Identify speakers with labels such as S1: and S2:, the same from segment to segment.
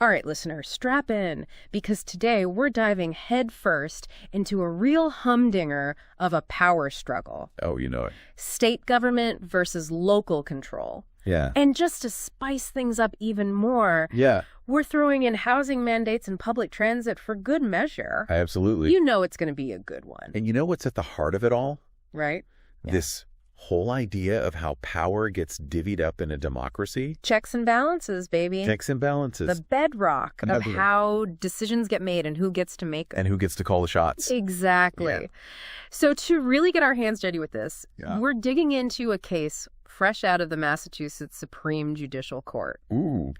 S1: All right, listeners, strap in, because today we're diving headfirst into a real humdinger of a power struggle.
S2: Oh, you know it.
S1: State government versus local control.
S2: Yeah.
S1: And just to spice things up even more, we're throwing in housing mandates and public transit for good measure.
S2: Absolutely.
S1: You know it's going to be a good one.
S2: And you know what's at the heart of it all?
S1: Right?
S2: This whole idea of how power gets divvied up in a democracy.
S1: Checks and balances, baby.
S2: Checks and balances.
S1: The bedrock of how decisions get made and who gets to make them.
S2: And who gets to call the shots.
S1: Exactly. Yeah. So to really get our hands dirty with this, we're digging into a case fresh out of the Massachusetts Supreme Judicial Court.
S2: Ooh.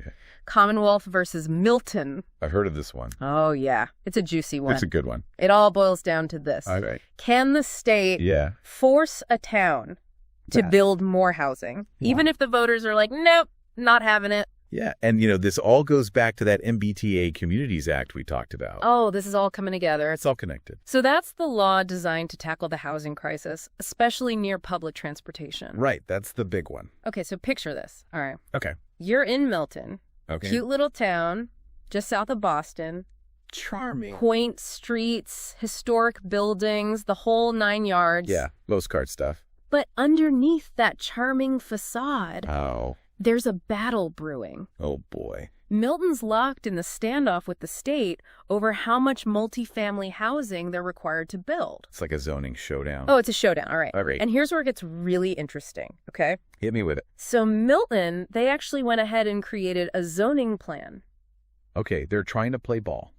S1: Commonwealth versus Milton.
S2: I've heard of this one.
S1: Oh, yeah. It's a juicy one.
S2: It's a good one.
S1: It all boils down to this.
S2: All right.
S1: Can the state force a town to build more housing, even if the voters are like, nope, not having it?
S2: Yeah. And, you know, this all goes back to that MBTA Communities Act we talked about.
S1: Oh, this is all coming together.
S2: It's all connected.
S1: So that's the law designed to tackle the housing crisis, especially near public transportation.
S2: Right. That's the big one.
S1: Okay, so picture this. All right.
S2: Okay.
S1: You're in Milton.
S2: Okay.
S1: Cute little town, just south of Boston.
S2: Charming.
S1: Quaint streets, historic buildings, the whole 9 yards.
S2: Yeah, postcard stuff.
S1: But underneath that charming facade, there's a battle brewing.
S2: Oh, boy.
S1: Milton's locked in the standoff with the state over how much multifamily housing they're required to build.
S2: It's like a zoning showdown.
S1: Oh, it's a showdown. All right.
S2: All right.
S1: And here's where it gets really interesting, okay?
S2: Hit me with it.
S1: So Milton, they actually went ahead and created a zoning plan.
S2: Okay, they're trying to play ball.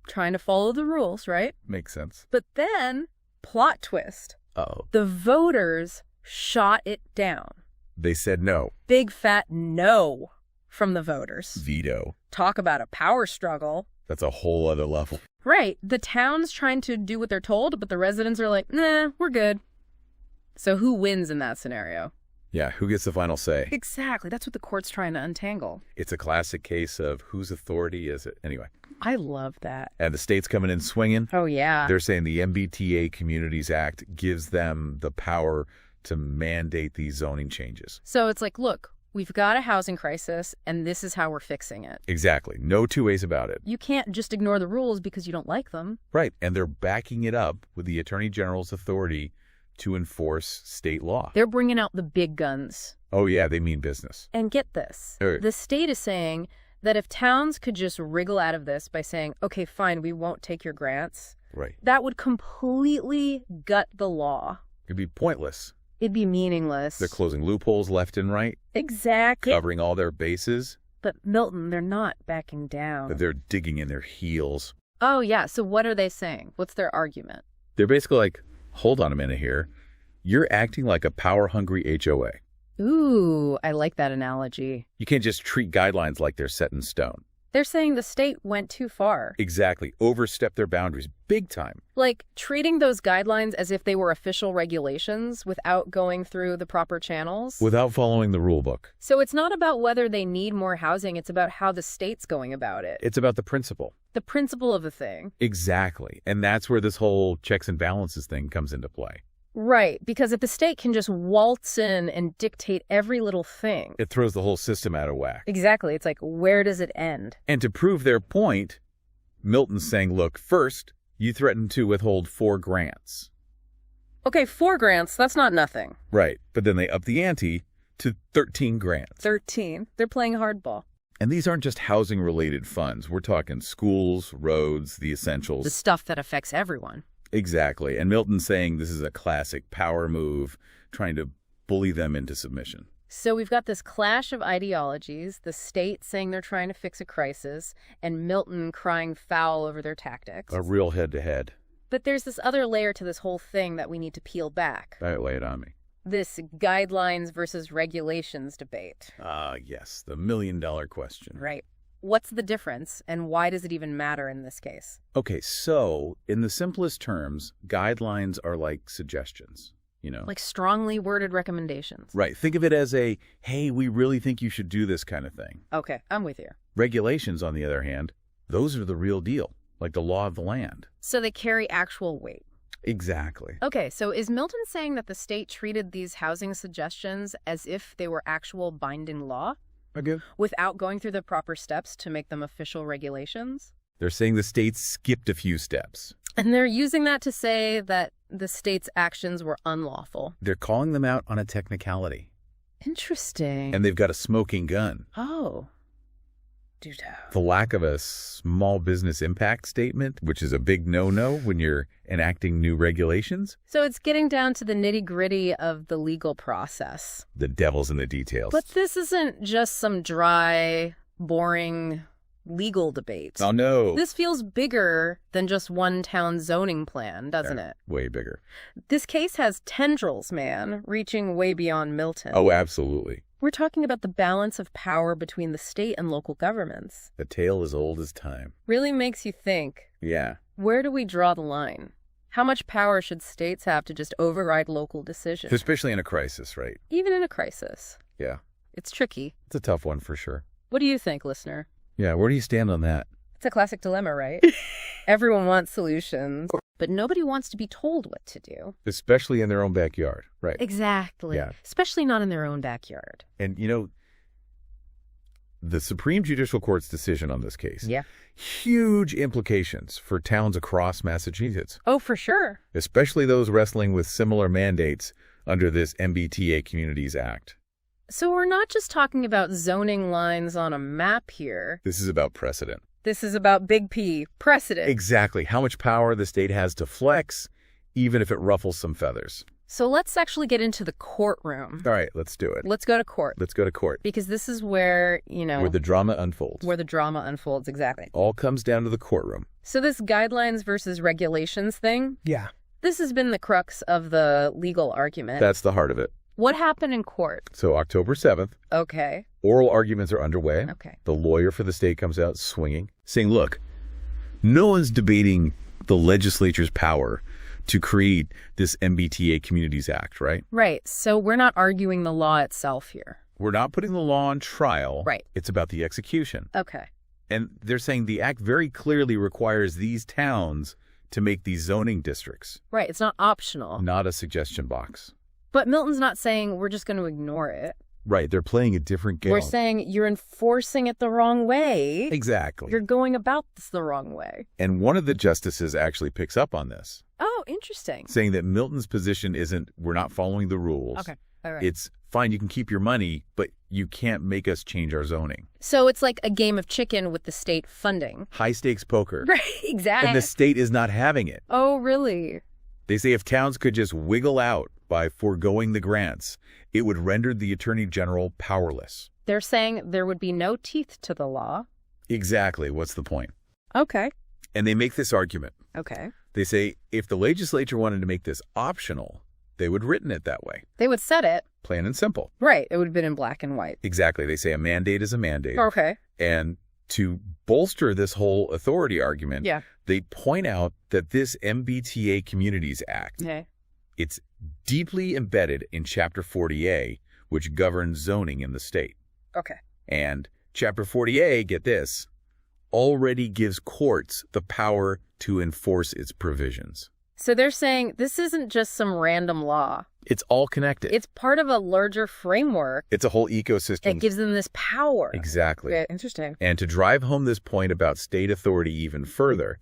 S1: Trying to follow the rules, right?
S2: Makes sense.
S1: But then, plot twist.
S2: Uh-oh.
S1: The voters shot it down.
S2: They said no.
S1: Big fat no from the voters.
S2: Veto.
S1: Talk about a power struggle.
S2: That's a whole other level.
S1: Right. The town's trying to do what they're told, but the residents are like, nah, we're good. So who wins in that scenario?
S2: Yeah, who gets the final say?
S1: Exactly. That's what the court's trying to untangle.
S2: It's a classic case of whose authority is it? Anyway.
S1: I love that.
S2: And the state's coming in swinging.
S1: Oh, yeah.
S2: They're saying the MBTA Communities Act gives them the power to mandate these zoning changes.
S1: So it's like, look, we've got a housing crisis, and this is how we're fixing it.
S2: Exactly. No two ways about it.
S1: You can't just ignore the rules because you don't like them.
S2: Right. And they're backing it up with the Attorney General's authority to enforce state law.
S1: They're bringing out the big guns.
S2: Oh, yeah, they mean business.
S1: And get this. The state is saying that if towns could just wriggle out of this by saying, okay, fine, we won't take your grants, that would completely gut the law.
S2: It'd be pointless.
S1: It'd be meaningless.
S2: They're closing loopholes left and right.
S1: Exactly.
S2: Covering all their bases.
S1: But Milton, they're not backing down.
S2: They're digging in their heels.
S1: Oh, yeah. So what are they saying? What's their argument?
S2: They're basically like, hold on a minute here. You're acting like a power-hungry HOA.
S1: Ooh, I like that analogy.
S2: You can't just treat guidelines like they're set in stone.
S1: They're saying the state went too far.
S2: Exactly. Overstepped their boundaries big time.
S1: Like treating those guidelines as if they were official regulations without going through the proper channels.
S2: Without following the rule book.
S1: So it's not about whether they need more housing. It's about how the state's going about it.
S2: It's about the principle.
S1: The principle of the thing.
S2: Exactly. And that's where this whole checks and balances thing comes into play.
S1: Right, because if the state can just waltz in and dictate every little thing,
S2: it throws the whole system out of whack.
S1: Exactly. It's like, where does it end?
S2: And to prove their point, Milton's saying, look, first, you threatened to withhold 4 grants.
S1: Okay, 4 grants, that's not nothing.
S2: Right, but then they up the ante to 13 grants.
S1: 13. They're playing hardball.
S2: And these aren't just housing-related funds. We're talking schools, roads, the essentials.
S1: The stuff that affects everyone.
S2: Exactly. And Milton's saying this is a classic power move, trying to bully them into submission.
S1: So we've got this clash of ideologies, the state saying they're trying to fix a crisis, and Milton crying foul over their tactics.
S2: A real head-to-head.
S1: But there's this other layer to this whole thing that we need to peel back.
S2: All right, lay it on me.
S1: This guidelines versus regulations debate.
S2: Yes, the million-dollar question.
S1: Right. What's the difference, and why does it even matter in this case?
S2: Okay, so in the simplest terms, guidelines are like suggestions, you know?
S1: Like strongly worded recommendations.
S2: Right. Think of it as a, hey, we really think you should do this kind of thing.
S1: Okay, I'm with you.
S2: Regulations, on the other hand, those are the real deal, like the law of the land.
S1: So they carry actual weight.
S2: Exactly.
S1: Okay, so is Milton saying that the state treated these housing suggestions as if they were actual binding law?
S2: Again?
S1: Without going through the proper steps to make them official regulations?
S2: They're saying the states skipped a few steps.
S1: And they're using that to say that the state's actions were unlawful.
S2: They're calling them out on a technicality.
S1: Interesting.
S2: And they've got a smoking gun.
S1: Oh. Do tell.
S2: The lack of a small business impact statement, which is a big no-no when you're enacting new regulations.
S1: So it's getting down to the nitty-gritty of the legal process.
S2: The devil's in the details.
S1: But this isn't just some dry, boring legal debate.
S2: Oh, no.
S1: This feels bigger than just one town zoning plan, doesn't it?
S2: Way bigger.
S1: This case has tendrils, man, reaching way beyond Milton.
S2: Oh, absolutely.
S1: We're talking about the balance of power between the state and local governments.
S2: A tale as old as time.
S1: Really makes you think.
S2: Yeah.
S1: Where do we draw the line? How much power should states have to just override local decisions?
S2: Especially in a crisis, right?
S1: Even in a crisis.
S2: Yeah.
S1: It's tricky.
S2: It's a tough one for sure.
S1: What do you think, listener?
S2: Yeah, where do you stand on that?
S1: It's a classic dilemma, right? Everyone wants solutions, but nobody wants to be told what to do.
S2: Especially in their own backyard, right?
S1: Exactly.
S2: Yeah.
S1: Especially not in their own backyard.
S2: And, you know, the Supreme Judicial Court's decision on this case.
S1: Yeah.
S2: Huge implications for towns across Massachusetts.
S1: Oh, for sure.
S2: Especially those wrestling with similar mandates under this MBTA Communities Act.
S1: So we're not just talking about zoning lines on a map here.
S2: This is about precedent.
S1: This is about big P, precedent.
S2: Exactly. How much power the state has to flex, even if it ruffles some feathers.
S1: So let's actually get into the courtroom.
S2: All right, let's do it.
S1: Let's go to court.
S2: Let's go to court.
S1: Because this is where,
S2: where the drama unfolds.
S1: Where the drama unfolds, exactly.
S2: All comes down to the courtroom.
S1: So this guidelines versus regulations thing?
S2: Yeah.
S1: This has been the crux of the legal argument.
S2: That's the heart of it.
S1: What happened in court?
S2: So October 7th.
S1: Okay.
S2: Oral arguments are underway.
S1: Okay.
S2: The lawyer for the state comes out swinging, saying, look, no one's debating the legislature's power to create this MBTA Communities Act, right?
S1: Right. So we're not arguing the law itself here.
S2: We're not putting the law on trial.
S1: Right.
S2: It's about the execution.
S1: Okay.
S2: And they're saying the act very clearly requires these towns to make these zoning districts.
S1: Right. It's not optional.
S2: Not a suggestion box.
S1: But Milton's not saying we're just going to ignore it.
S2: Right. They're playing a different game.
S1: We're saying you're enforcing it the wrong way.
S2: Exactly.
S1: You're going about this the wrong way.
S2: And one of the justices actually picks up on this.
S1: Oh, interesting.
S2: Saying that Milton's position isn't, we're not following the rules.
S1: Okay. All right.
S2: It's fine, you can keep your money, but you can't make us change our zoning.
S1: So it's like a game of chicken with the state funding.
S2: High stakes poker.
S1: Right. Exactly.
S2: And the state is not having it.
S1: Oh, really?
S2: They say if towns could just wiggle out by foregoing the grants, it would render the Attorney General powerless.
S1: They're saying there would be no teeth to the law.
S2: Exactly. What's the point?
S1: Okay.
S2: And they make this argument.
S1: Okay.
S2: They say if the legislature wanted to make this optional, they would have written it that way.
S1: They would set it.
S2: Plain and simple.
S1: Right. It would have been in black and white.
S2: Exactly. They say a mandate is a mandate.
S1: Okay.
S2: And to bolster this whole authority argument, they point out that this MBTA Communities Act, it's deeply embedded in Chapter 40A, which governs zoning in the state.
S1: Okay.
S2: And Chapter 40A, get this, already gives courts the power to enforce its provisions.
S1: So they're saying this isn't just some random law.
S2: It's all connected.
S1: It's part of a larger framework.
S2: It's a whole ecosystem.
S1: It gives them this power.
S2: Exactly.
S1: Yeah, interesting.
S2: And to drive home this point about state authority even further,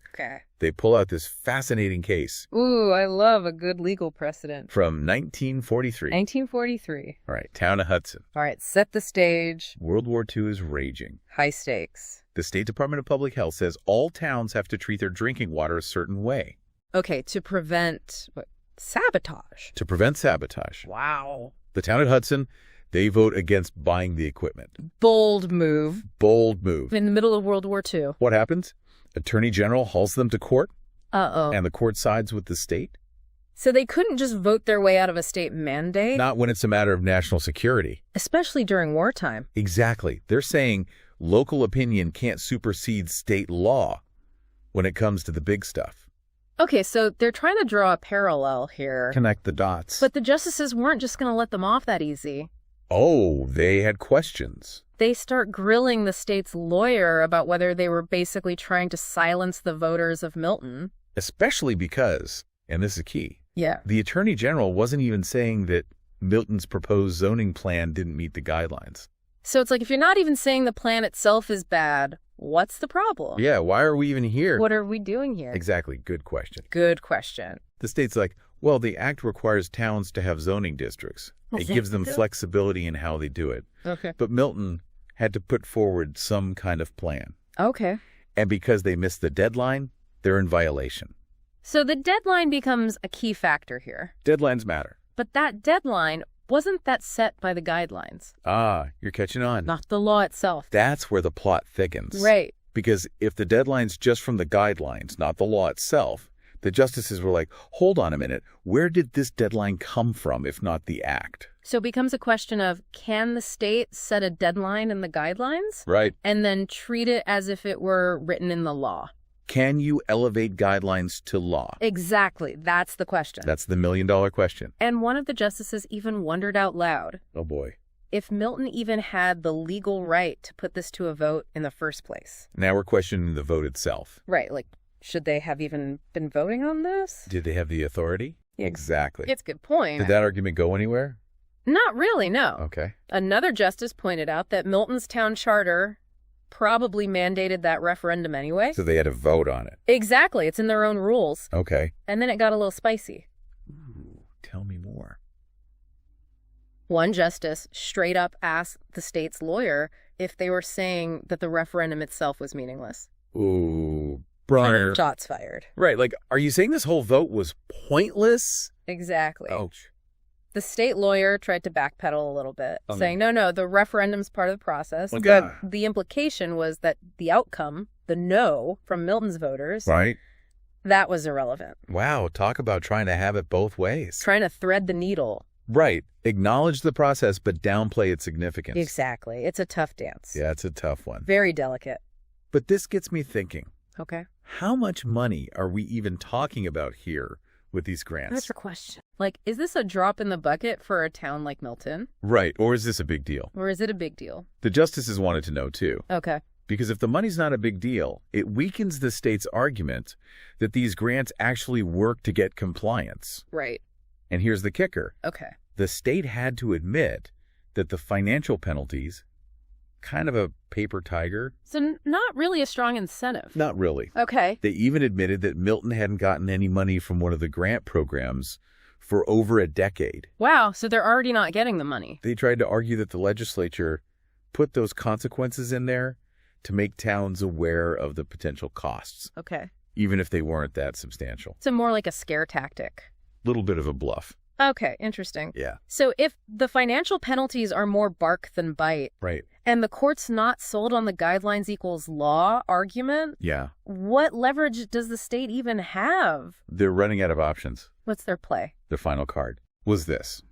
S2: they pull out this fascinating case.
S1: Ooh, I love a good legal precedent.
S2: From 1943.
S1: 1943.
S2: All right, town of Hudson.
S1: All right, set the stage.
S2: World War II is raging.
S1: High stakes.
S2: The State Department of Public Health says all towns have to treat their drinking water a certain way.
S1: Okay, to prevent sabotage.
S2: To prevent sabotage.
S1: Wow.
S2: The town of Hudson, they vote against buying the equipment.
S1: Bold move.
S2: Bold move.
S1: In the middle of World War II.
S2: What happens? Attorney General hauls them to court.
S1: Uh-oh.
S2: And the court sides with the state.
S1: So they couldn't just vote their way out of a state mandate?
S2: Not when it's a matter of national security.
S1: Especially during wartime.
S2: Exactly. They're saying local opinion can't supersede state law when it comes to the big stuff.
S1: Okay, so they're trying to draw a parallel here.
S2: Connect the dots.
S1: But the justices weren't just going to let them off that easy.
S2: Oh, they had questions.
S1: They start grilling the state's lawyer about whether they were basically trying to silence the voters of Milton.
S2: Especially because, and this is key,
S1: the
S2: Attorney General wasn't even saying that Milton's proposed zoning plan didn't meet the guidelines.
S1: So it's like, if you're not even saying the plan itself is bad, what's the problem?
S2: Yeah, why are we even here?
S1: What are we doing here?
S2: Exactly. Good question.
S1: Good question.
S2: The state's like, well, the act requires towns to have zoning districts. It gives them flexibility in how they do it.
S1: Okay.
S2: But Milton had to put forward some kind of plan.
S1: Okay.
S2: And because they missed the deadline, they're in violation.
S1: So the deadline becomes a key factor here.
S2: Deadlines matter.
S1: But that deadline, wasn't that set by the guidelines?
S2: Ah, you're catching on.
S1: Not the law itself.
S2: That's where the plot thickens.
S1: Right.
S2: Because if the deadline's just from the guidelines, not the law itself, the justices were like, hold on a minute, where did this deadline come from if not the act?
S1: So it becomes a question of, can the state set a deadline in the guidelines?
S2: Right.
S1: And then treat it as if it were written in the law?
S2: Can you elevate guidelines to law?
S1: Exactly. That's the question.
S2: That's the million-dollar question.
S1: And one of the justices even wondered out loud.
S2: Oh, boy.
S1: If Milton even had the legal right to put this to a vote in the first place.
S2: Now we're questioning the vote itself.
S1: Right. Like, should they have even been voting on this?
S2: Did they have the authority? Exactly.
S1: It's a good point.
S2: Did that argument go anywhere?
S1: Not really, no.
S2: Okay.
S1: Another justice pointed out that Milton's town charter probably mandated that referendum anyway.
S2: So they had to vote on it.
S1: Exactly. It's in their own rules.
S2: Okay.
S1: And then it got a little spicy.
S2: Ooh, tell me more.
S1: One justice straight up asked the state's lawyer if they were saying that the referendum itself was meaningless.
S2: Ooh, brother.
S1: Shots fired.
S2: Right. Like, are you saying this whole vote was pointless?
S1: Exactly.
S2: Ouch.
S1: The state lawyer tried to backpedal a little bit, saying, no, the referendum's part of the process.
S2: Oh,
S1: but the implication was that the outcome, the no from Milton's voters,
S2: right,
S1: that was irrelevant.
S2: Wow, talk about trying to have it both ways.
S1: Trying to thread the needle.
S2: Right. Acknowledge the process, but downplay its significance.
S1: Exactly. It's a tough dance.
S2: Yeah, it's a tough one.
S1: Very delicate.
S2: But this gets me thinking.
S1: Okay.
S2: How much money are we even talking about here with these grants?
S1: That's the question. Like, is this a drop in the bucket for a town like Milton?
S2: Right. Or is this a big deal?
S1: Or is it a big deal?
S2: The justices wanted to know, too.
S1: Okay.
S2: Because if the money's not a big deal, it weakens the state's argument that these grants actually work to get compliance.
S1: Right.
S2: And here's the kicker.
S1: Okay.
S2: The state had to admit that the financial penalties, kind of a paper tiger.
S1: So not really a strong incentive.
S2: Not really.
S1: Okay.
S2: They even admitted that Milton hadn't gotten any money from one of the grant programs for over a decade.
S1: Wow, so they're already not getting the money.
S2: They tried to argue that the legislature put those consequences in there to make towns aware of the potential costs.
S1: Okay.
S2: Even if they weren't that substantial.
S1: So more like a scare tactic.
S2: Little bit of a bluff.
S1: Okay, interesting.
S2: Yeah.
S1: So if the financial penalties are more bark than bite,
S2: right,
S1: and the court's not sold on the guidelines equals law argument,
S2: yeah,
S1: what leverage does the state even have?
S2: They're running out of options.
S1: What's their play?
S2: Their final card was this.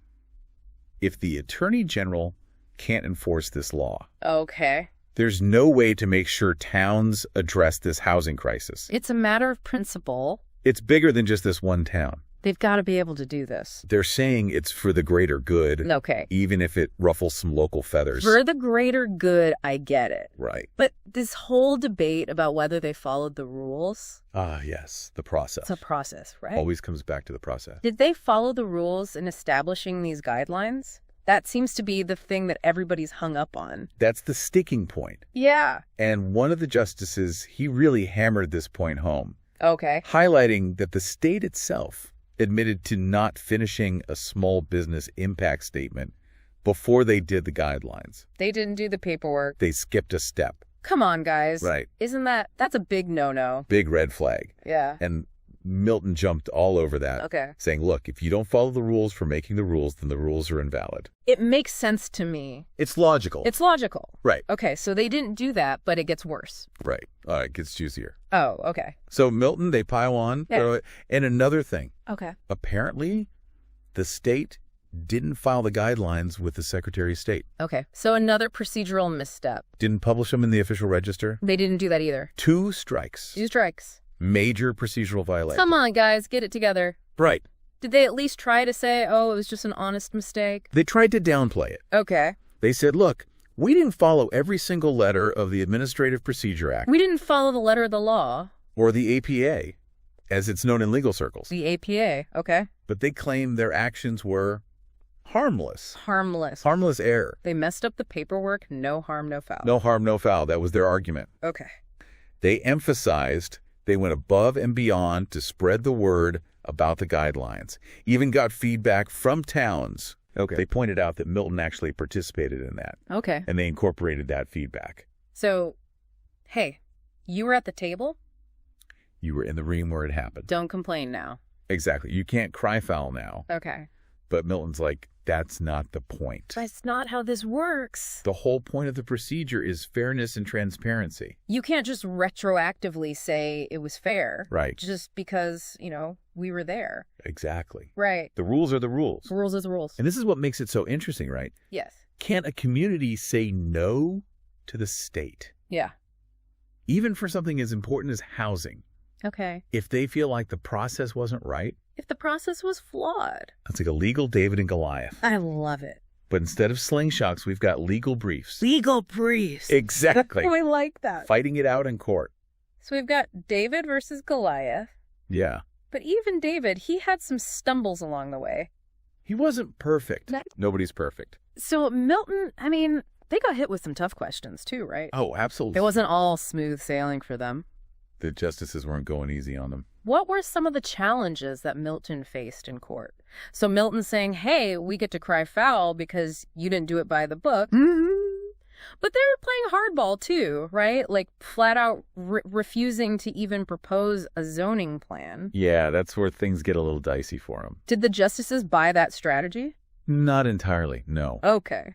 S2: If the attorney general can't enforce this law,
S1: okay,
S2: there's no way to make sure towns address this housing crisis.
S1: It's a matter of principle.
S2: It's bigger than just this one town.
S1: They've got to be able to do this.
S2: They're saying it's for the greater good.
S1: Okay.
S2: Even if it ruffles some local feathers.
S1: For the greater good, I get it.
S2: Right.
S1: But this whole debate about whether they followed the rules.
S2: Ah, yes. The process.
S1: It's a process, right?
S2: Always comes back to the process.
S1: Did they follow the rules in establishing these guidelines? That seems to be the thing that everybody's hung up on.
S2: That's the sticking point.
S1: Yeah.
S2: And one of the justices, he really hammered this point home.
S1: Okay.
S2: Highlighting that the state itself admitted to not finishing a small business impact statement before they did the guidelines.
S1: They didn't do the paperwork.
S2: They skipped a step.
S1: Come on, guys.
S2: Right.
S1: That's a big no-no.
S2: Big red flag.
S1: Yeah.
S2: And Milton jumped all over that.
S1: Okay.
S2: Saying, look, if you don't follow the rules for making the rules, then the rules are invalid.
S1: It makes sense to me.
S2: It's logical.
S1: It's logical.
S2: Right.
S1: Okay, so they didn't do that, but it gets worse.
S2: Right. It gets juicier.
S1: Oh, okay.
S2: So Milton, they pile on.
S1: Yeah.
S2: And another thing.
S1: Okay.
S2: Apparently, the state didn't file the guidelines with the Secretary of State.
S1: Okay. So another procedural misstep.
S2: Didn't publish them in the official register.
S1: They didn't do that either.
S2: 2 strikes.
S1: 2 strikes.
S2: Major procedural violation.
S1: Come on, guys. Get it together.
S2: Right.
S1: Did they at least try to say, oh, it was just an honest mistake?
S2: They tried to downplay it.
S1: Okay.
S2: They said, look, we didn't follow every single letter of the Administrative Procedure Act.
S1: We didn't follow the letter of the law.
S2: Or the APA, as it's known in legal circles.
S1: The APA. Okay.
S2: But they claim their actions were Harmless.
S1: Harmless.
S2: Harmless error.
S1: They messed up the paperwork. No harm, no foul.
S2: No harm, no foul. That was their argument.
S1: Okay.
S2: They emphasized they went above and beyond to spread the word about the guidelines. Even got feedback from towns. Okay. They pointed out that Milton actually participated in that.
S1: Okay.
S2: And they incorporated that feedback.
S1: So, hey, you were at the table?
S2: You were in the room where it happened.
S1: Don't complain now.
S2: Exactly. You can't cry foul now.
S1: Okay.
S2: But Milton's like, that's not the point.
S1: That's not how this works.
S2: The whole point of the procedure is fairness and transparency.
S1: You can't just retroactively say it was fair.
S2: Right.
S1: Just because, we were there.
S2: Exactly.
S1: Right.
S2: The rules are the rules.
S1: The rules are the rules.
S2: And this is what makes it so interesting, right?
S1: Yes.
S2: Can't a community say no to the state?
S1: Yeah.
S2: Even for something as important as housing.
S1: Okay.
S2: If they feel like the process wasn't right.
S1: If the process was flawed.
S2: It's like a legal David and Goliath.
S1: I love it.
S2: But instead of slingshots, we've got legal briefs.
S1: Legal briefs.
S2: Exactly.
S1: I like that.
S2: Fighting it out in court.
S1: So we've got David versus Goliath.
S2: Yeah.
S1: But even David, he had some stumbles along the way.
S2: He wasn't perfect. Nobody's perfect.
S1: So Milton, they got hit with some tough questions too, right?
S2: Oh, absolutely.
S1: It wasn't all smooth sailing for them.
S2: The justices weren't going easy on them.
S1: What were some of the challenges that Milton faced in court? So Milton's saying, hey, we get to cry foul because you didn't do it by the book. But they're playing hardball too, right? Like flat out refusing to even propose a zoning plan.
S2: Yeah, that's where things get a little dicey for them.
S1: Did the justices buy that strategy?
S2: Not entirely, no.
S1: Okay.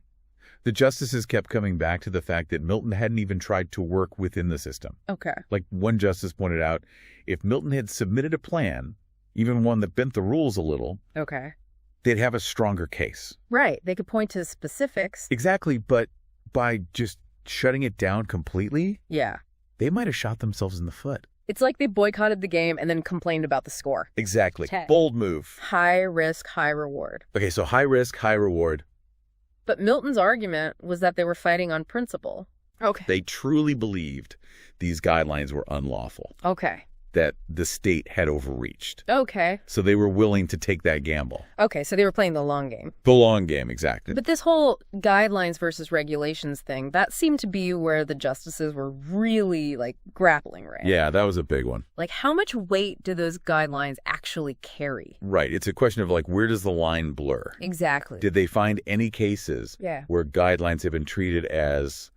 S2: The justices kept coming back to the fact that Milton hadn't even tried to work within the system.
S1: Okay.
S2: Like one justice pointed out, if Milton had submitted a plan, even one that bent the rules a little,
S1: okay,
S2: they'd have a stronger case.
S1: Right. They could point to specifics.
S2: Exactly, but by just shutting it down completely,
S1: yeah,
S2: they might have shot themselves in the foot.
S1: It's like they boycotted the game and then complained about the score.
S2: Exactly. Bold move.
S1: High risk, high reward.
S2: Okay, so high risk, high reward.
S1: But Milton's argument was that they were fighting on principle. Okay.
S2: They truly believed these guidelines were unlawful.
S1: Okay.
S2: That the state had overreached.
S1: Okay.
S2: So they were willing to take that gamble.
S1: Okay, so they were playing the long game.
S2: The long game, exactly.
S1: But this whole guidelines versus regulations thing, that seemed to be where the justices were really, grappling, right?
S2: Yeah, that was a big one.
S1: How much weight do those guidelines actually carry?
S2: Right. It's a question of, where does the line blur?
S1: Exactly.
S2: Did they find any cases where guidelines have been treated as,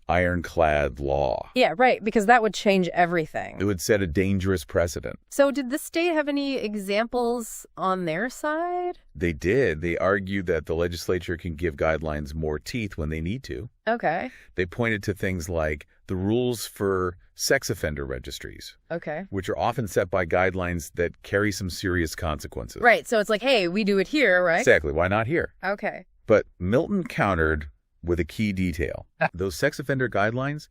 S2: ironclad law?
S1: Yeah, right, because that would change everything.
S2: It would set a dangerous precedent.
S1: So did the state have any examples on their side?
S2: They did. They argued that the legislature can give guidelines more teeth when they need to.
S1: Okay.
S2: They pointed to things like the rules for sex offender registries.
S1: Okay.
S2: Which are often set by guidelines that carry some serious consequences.
S1: Right, so it's hey, we do it here, right?
S2: Exactly. Why not here?
S1: Okay.
S2: But Milton countered with a key detail. Those sex offender guidelines,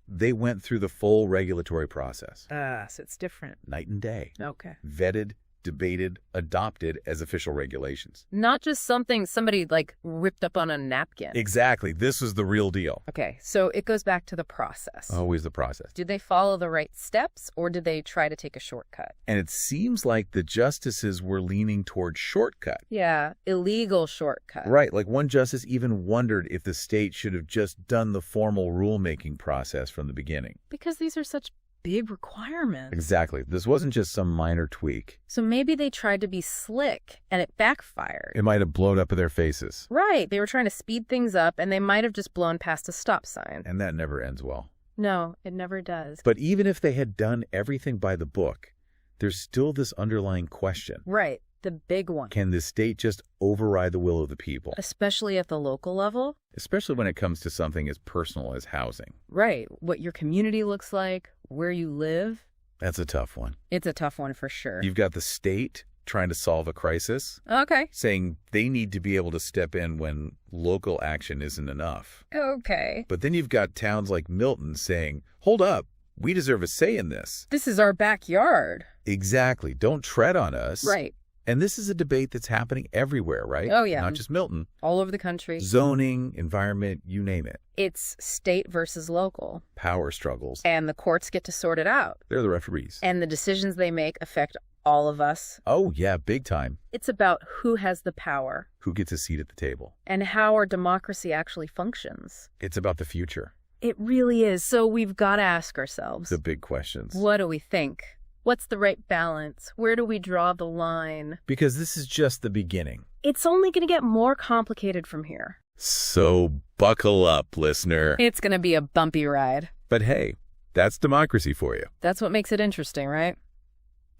S2: they went through the full regulatory process.
S1: So it's different.
S2: Night and day.
S1: Okay.
S2: Vetted, debated, adopted as official regulations.
S1: Not just something somebody ripped up on a napkin.
S2: Exactly. This was the real deal.
S1: Okay, so it goes back to the process.
S2: Always the process.
S1: Did they follow the right steps or did they try to take a shortcut?
S2: And it seems like the justices were leaning toward shortcut.
S1: Yeah, illegal shortcut.
S2: Right. One justice even wondered if the state should have just done the formal rulemaking process from the beginning.
S1: Because these are such big requirements.
S2: Exactly. This wasn't just some minor tweak.
S1: So maybe they tried to be slick and it backfired.
S2: It might have blown up in their faces.
S1: Right. They were trying to speed things up and they might have just blown past a stop sign.
S2: And that never ends well.
S1: No, it never does.
S2: But even if they had done everything by the book, there's still this underlying question.
S1: Right. The big one.
S2: Can the state just override the will of the people?
S1: Especially at the local level?
S2: Especially when it comes to something as personal as housing.
S1: Right. What your community looks like, where you live.
S2: That's a tough one.
S1: It's a tough one for sure.
S2: You've got the state trying to solve a crisis.
S1: Okay.
S2: Saying they need to be able to step in when local action isn't enough.
S1: Okay.
S2: But then you've got towns like Milton saying, hold up, we deserve a say in this.
S1: This is our backyard.
S2: Exactly. Don't tread on us.
S1: Right.
S2: And this is a debate that's happening everywhere, right?
S1: Oh, yeah.
S2: Not just Milton.
S1: All over the country.
S2: Zoning, environment, you name it.
S1: It's state versus local.
S2: Power struggles.
S1: And the courts get to sort it out.
S2: They're the referees.
S1: And the decisions they make affect all of us.
S2: Oh, yeah, big time.
S1: It's about who has the power.
S2: Who gets a seat at the table.
S1: And how our democracy actually functions.
S2: It's about the future.
S1: It really is. So we've got to ask ourselves.
S2: The big questions.
S1: What do we think? What's the right balance? Where do we draw the line?
S2: Because this is just the beginning.
S1: It's only going to get more complicated from here.
S2: So buckle up, listener.
S1: It's going to be a bumpy ride.
S2: But hey, that's democracy for you.
S1: That's what makes it interesting, right?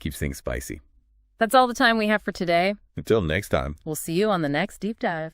S2: Keeps things spicy.
S1: That's all the time we have for today.
S2: Until next time.
S1: We'll see you on the next Deep Dive.